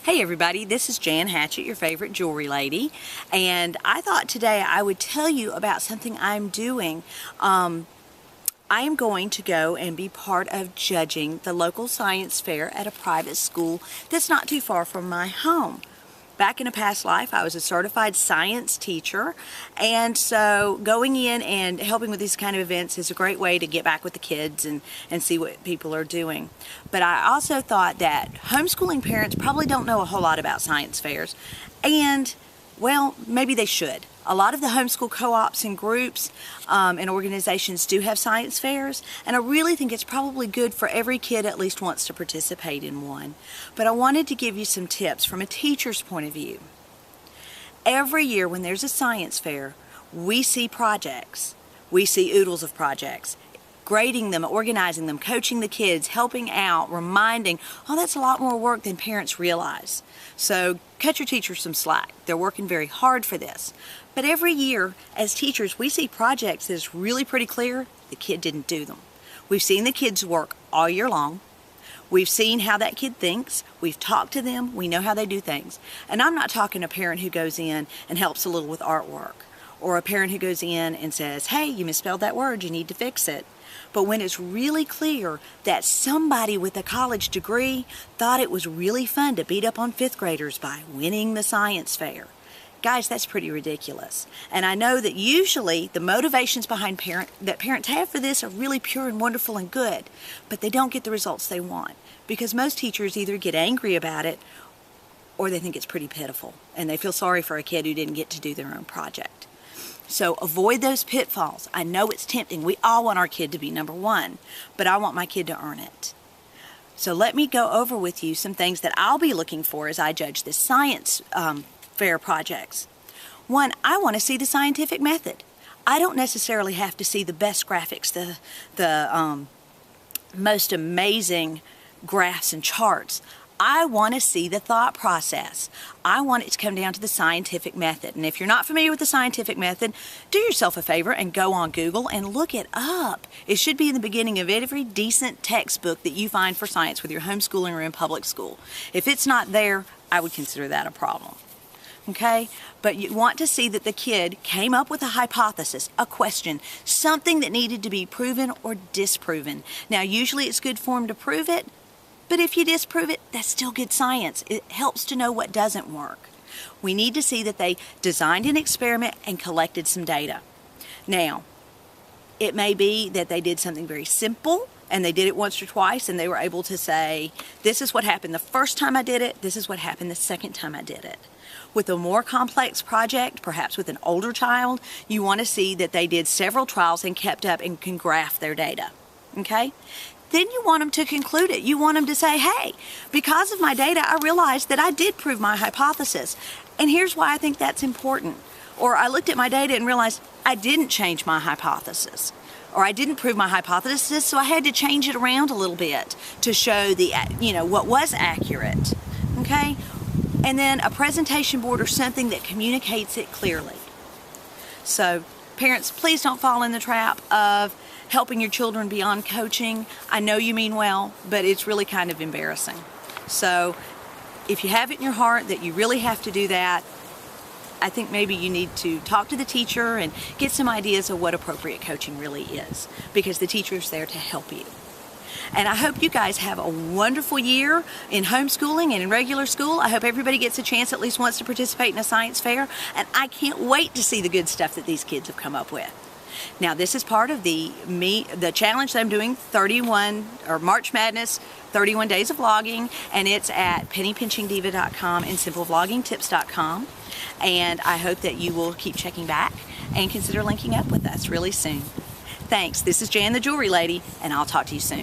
Hey everybody, this is Jan Hatchett, your favorite jewelry lady, and I thought today I would tell you about something I'm doing. I am going to go and be part of judging the local science fair at a private school that's not too far from my home. Back in a past life, I was a certified science teacher, and so going in and helping with these kind of events is a great way to get back with the kids and see what people are doing. But I also thought that homeschooling parents probably don't know a whole lot about science fairs, and, well, maybe they should. A lot of the homeschool co-ops and groups and organizations do have science fairs, and I really think it's probably good for every kid at least wants to participate in one. But I wanted to give you some tips from a teacher's point of view. Every year when there's a science fair, we see projects. We see oodles of projects. Grading them, organizing them, coaching the kids, helping out, reminding, oh, that's a lot more work than parents realize. So cut your teachers some slack. They're working very hard for this. But every year, as teachers, we see projects that is really pretty clear the kid didn't do them. We've seen the kids work all year long. We've seen how that kid thinks. We've talked to them. We know how they do things. And I'm not talking a parent who goes in and helps a little with artwork, or a parent who goes in and says, hey, you misspelled that word, you need to fix it. But when it's really clear that somebody with a college degree thought it was really fun to beat up on fifth graders by winning the science fair, guys, that's pretty ridiculous. And I know that usually the motivations behind that parents have for this are really pure and wonderful and good, but they don't get the results they want because most teachers either get angry about it or they think it's pretty pitiful and they feel sorry for a kid who didn't get to do their own project. So avoid those pitfalls. I know it's tempting. We all want our kid to be number one, but I want my kid to earn it. So let me go over with you some things that I'll be looking for as I judge this science fair projects. One, I want to see the scientific method. I don't necessarily have to see the best graphics, the most amazing graphs and charts. I want to see the thought process. I want it to come down to the scientific method. And if you're not familiar with the scientific method, do yourself a favor and go on Google and look it up. It should be in the beginning of every decent textbook that you find for science, whether you're homeschooling or in public school. If it's not there, I would consider that a problem. Okay? But you want to see that the kid came up with a hypothesis, a question, something that needed to be proven or disproven. Now, usually it's good for them to prove it, but if you disprove it, that's still good science. It helps to know what doesn't work. We need to see that they designed an experiment and collected some data. Now, it may be that they did something very simple and they did it once or twice and they were able to say, this is what happened the first time I did it, this is what happened the second time I did it. With a more complex project, perhaps with an older child, you want to see that they did several trials and kept up and can graph their data. Okay? Then you want them to conclude it. You want them to say, hey, because of my data, I realized that I did prove my hypothesis. And here's why I think that's important. Or I looked at my data and realized I didn't change my hypothesis. Or I didn't prove my hypothesis, so I had to change it around a little bit to show what was accurate. Okay? And then a presentation board or something that communicates it clearly. So parents, please don't fall in the trap of helping your children beyond coaching. I know you mean well, but it's really kind of embarrassing. So if you have it in your heart that you really have to do that, I think maybe you need to talk to the teacher and get some ideas of what appropriate coaching really is, because the teacher's there to help you. And I hope you guys have a wonderful year in homeschooling and in regular school. I hope everybody gets a chance at least once to participate in a science fair. And I can't wait to see the good stuff that these kids have come up with. Now, this is part of the challenge that I'm doing, March Madness, 31 Days of Vlogging, and it's at pennypinchingdiva.com and simplevloggingtips.com. And I hope that you will keep checking back and consider linking up with us really soon. Thanks. This is Jan the Jewelry Lady, and I'll talk to you soon.